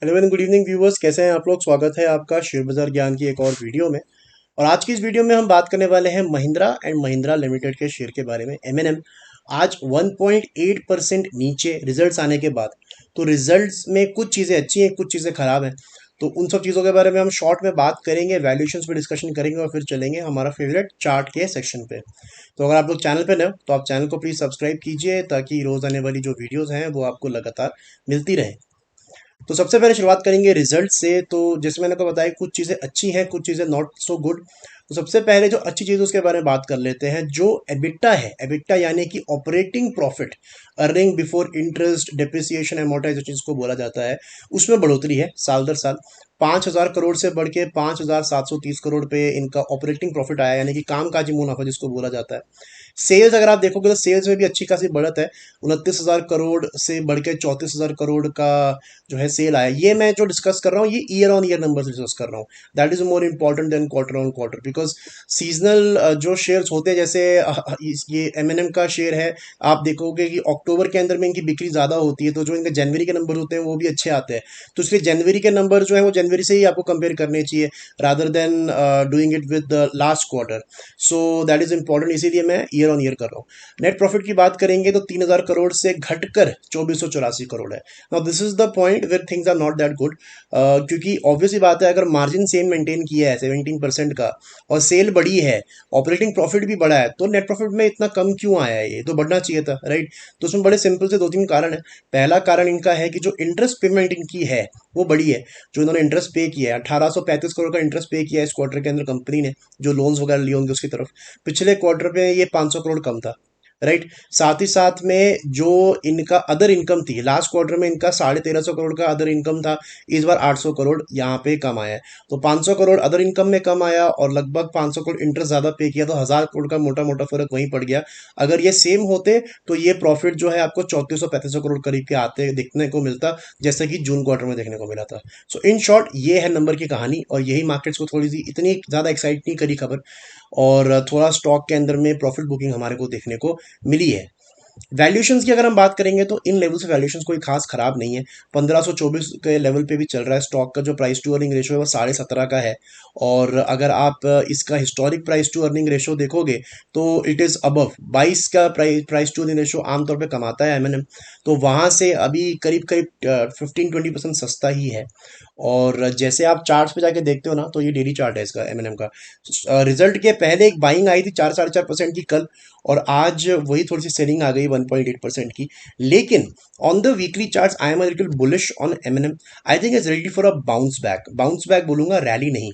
Hello and good evening viewers, कैसे हैं आप लोग। स्वागत है आपका शेयर बाजार ज्ञान की एक और वीडियो में। और आज की इस वीडियो में हम बात करने वाले हैं महिंद्रा एंड महिंद्रा लिमिटेड के शेयर के बारे में। एमएनएम आज 1.8% नीचे रिजल्ट्स आने के बाद। तो रिजल्ट्स में कुछ चीज़ें अच्छी हैं, कुछ चीज़ें खराब हैं। तो उन सब चीज़ों के बारे में हम शॉर्ट में बात करेंगे, वैल्यूएशंस पे डिस्कशन करेंगे और फिर चलेंगे हमारा फेवरेट चार्ट के सेक्शन पे। तो अगर आप लोग चैनल पे नए हो तो आप चैनल को प्लीज़ सब्सक्राइब कीजिए ताकि रोज़ आने वाली जो वीडियोज़ हैं वो आपको लगातार मिलती रहे। तो सबसे पहले शुरुआत करेंगे रिजल्ट से। तो जैसे मैंने आपको बताया, कुछ चीज़ें अच्छी हैं, कुछ चीज़ें नॉट सो गुड। तो सबसे पहले जो अच्छी चीज़ उसके बारे में बात कर लेते हैं। जो एबिटा है, एबिटा यानी कि operating profit, earning before interest depreciation amortisation जिसको बोला जाता है, उसमें बढ़ोतरी है साल दर साल। 5,000 करोड़ से बढ़ के 5,730 करोड़ पे इनका ऑपरेटिंग प्रॉफिट आया, यानी कि कामकाजी मुनाफा जिसको बोला जाता है। सेल्स अगर आप देखोगे तो सेल्स में भी अच्छी खासी बढ़त है। 29,000 करोड़ से बढ़ के 34,000 करोड़ का जो है सेल आया। ये मैं जो डिस्कस कर रहा हूँ ये year on year number discuss कर रहा हूँ। That is more important than quarter on quarter, because seasonal जो शेयर्स होते हैं, जैसे ये एमएनएम का शेयर है, आप देखोगे कि अक्टूबर के अंदर में इनकी बिक्री ज़्यादा होती है, तो जो इनके जनवरी के नंबर होते हैं वो भी अच्छे आते हैं। तो इसलिए जनवरी के नंबर जो है वो जनवरी से ही आपको कंपेयर करने चाहिए, rather than doing it with the last quarter. So that is important, इसीलिए मैं ईयर ऑन ईयर कर रहा हूँ। नेट प्रॉफिट की बात करेंगे तो 3,000 करोड़ से घटकर 2,484 करोड़ है। Now this is the point where things are not that good, क्योंकि ऑब्वियसली बात है, अगर मार्जिन सेम मेंटेन किया है 17% का और सेल बढ़ी है, ऑपरेटिंग प्रॉफिट भी बढ़ा है, तो नेट प्रॉफिट में इतना कम क्यों आया है? ये तो बढ़ना चाहिए था, राइट। तो उसमें बड़े सिंपल से दो तीन कारण है। पहला कारण इनका है कि जो इंटरेस्ट पेमेंट इनकी है वो बढ़ी है। जो इन्होंने इंटरेस्ट पे किया है, 1835 करोड़ का इंटरेस्ट पे किया है इस क्वार्टर के अंदर कंपनी ने, जो लोन्स वगैरह लिए होंगे उसकी तरफ। पिछले क्वार्टर पे ये 500 करोड़ कम था, राइट। साथ ही साथ में जो इनका अदर इनकम थी, लास्ट क्वार्टर में इनका 1,350 करोड़ का अदर इनकम था, इस बार 800 करोड़ यहाँ पे कम आया है। तो 500 करोड़ अदर इनकम में कम आया और लगभग 500 करोड़ इंटरेस्ट ज्यादा पे किया, तो 1,000 करोड़ का मोटा मोटा फर्क वहीं पड़ गया। अगर ये सेम होते तो ये प्रॉफिट जो है आपको 3435 करोड़ करीब के आते देखने को मिलता, जैसे कि जून क्वार्टर में देखने को मिला था। सो इन शॉर्ट ये है नंबर की कहानी, और यही मार्केट्स को थोड़ी सी इतनी ज्यादा एक्साइट नहीं करी खबर, और थोड़ा स्टॉक के अंदर में प्रॉफिट बुकिंग हमारे को देखने को मिली है। वैल्यूएशंस की अगर हम बात करेंगे तो इन लेवल से वैल्यूएशंस कोई खास खराब नहीं है। 1524 के लेवल पे भी चल रहा है। स्टॉक का जो प्राइस टू अर्निंग रेशियो है वो 17.5 का है। और अगर आप इसका historic price to earning ratio देखोगे तो इट इज़ अबव 22 का प्राइस टू अर्निंग रेशियो आमतौर पे कमाता है एमएनएम। तो वहाँ से अभी करीब करीब 15-20% सस्ता ही है। और जैसे आप चार्ट्स पे जाके देखते हो ना, तो ये डेली चार्ट है इसका एमएनएम का। रिजल्ट के पहले एक बाइंग आई थी 4-4.5% की कल, और आज वही थोड़ी सी सेलिंग आ गई 1.8% की। लेकिन on the weekly charts I am a little bullish on MNM. I think is ready for a bounce back. Bounce back बोलूंगा, रैली नहीं।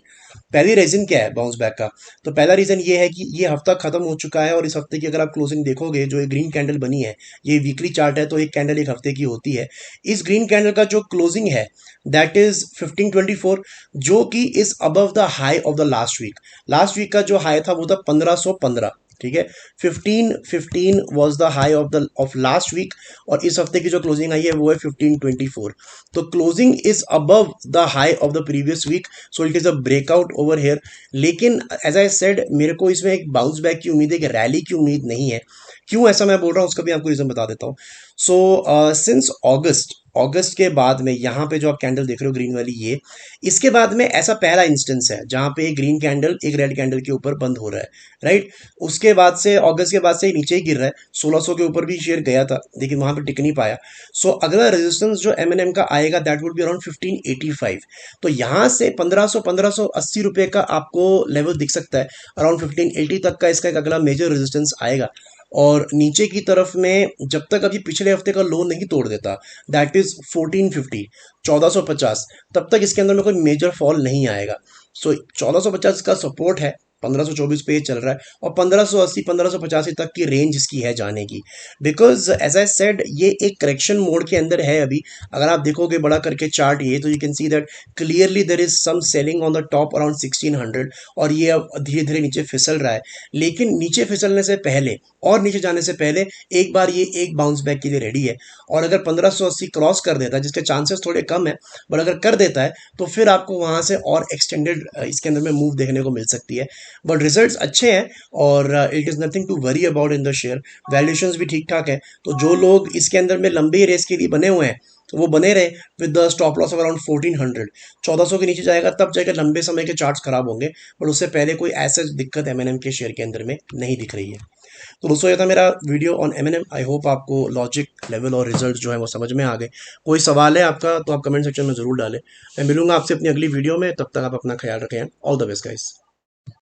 पहली रीजन क्या है बाउंस बैक का? तो पहला रीजन ये है कि ये हफ्ता खत्म हो चुका है, और इस हफ्ते की अगर आप क्लोजिंग देखोगे, जो ये ग्रीन कैंडल बनी है, ये वीकली चार्ट है, तो एक कैंडल एक हफ्ते की होती है। इस ग्रीन कैंडल का जो क्लोजिंग है दैट इज 1524, जो कि is above the high of the last week. Last week का जो हाई था वो था 1515, ठीक है। 1515 was the high of last week, और इस हफ्ते की जो क्लोजिंग आई है वो है 1524। तो closing is above the high of the previous week, so it is a breakout over here. लेकिन एज आई सेड, मेरे को इसमें एक बाउंस बैक की उम्मीद है, कि रैली की उम्मीद नहीं है। क्यों ऐसा मैं बोल रहा हूँ उसका भी आपको रीजन बता देता हूँ। सो सिंस अगस्त, अगस्त के बाद में यहाँ पे जो आप कैंडल देख रहे हो ग्रीन वाली, ये इसके बाद में ऐसा पहला इंस्टेंस है जहाँ पे एक ग्रीन कैंडल एक रेड कैंडल के ऊपर बंद हो रहा है, राइट। उसके बाद से अगस्त के बाद से नीचे ही गिर रहा है। 1600 के ऊपर भी शेयर गया था, लेकिन वहां पे टिक नहीं पाया। सो अगला रेजिस्टेंस जो एमएनएम का आएगा दैट वुड बी अराउंड 1585। तो यहाँ से 1500-1580 रुपए का आपको लेवल दिख सकता है। अराउंड 1580 तक का इसका एक अगला मेजर रेजिस्टेंस आएगा। और नीचे की तरफ में जब तक अभी पिछले हफ्ते का लो नहीं तोड़ देता, दैट इज 1450, 1450, तब तक इसके अंदर में कोई मेजर फॉल नहीं आएगा। सो 1450 का सपोर्ट है, 1524 पे ये चल रहा है, और 1580 1585 तक की रेंज इसकी है जाने की। बिकॉज एज आई सेड, ये एक करेक्शन मोड के अंदर है अभी। अगर आप देखोगे बड़ा करके चार्ट ये, तो you can see that clearly there is some selling on the top around 1600, और ये अब धीरे धीरे नीचे फिसल रहा है। लेकिन नीचे फिसलने से पहले और नीचे जाने से पहले एक बार ये एक बाउंस बैक के लिए रेडी है। और अगर 1580 क्रॉस कर देता है, जिसके चांसेस थोड़े कम है, बट अगर कर देता है तो फिर आपको वहां से और एक्सटेंडेड इसके अंदर में मूव देखने को मिल सकती है। बट रिजल्ट्स अच्छे हैं, और it is nothing to worry about in the share. Valuations भी ठीक ठाक है। तो जो लोग इसके अंदर में लंबी रेस के लिए बने हुए हैं, तो वो बने रहे with the stop loss of around 1400। 1400 के नीचे जाएगा तब जाकर लंबे समय के चार्ट्स खराब होंगे, बट उससे पहले कोई ऐसा दिक्कत एमएनएम के शेयर के अंदर में नहीं दिख रही है। तो दोस्तों ये था मेरा video on MNM. I hope आपको लॉजिक लेवल और रिजल्ट जो है वो समझ में आ गए। कोई सवाल है आपका तो आप कमेंट सेक्शन में जरूर डालें। मैं मिलूंगा आपसे अपनी अगली वीडियो में, तब तक आप अपना ख्याल रखें। All the best guys.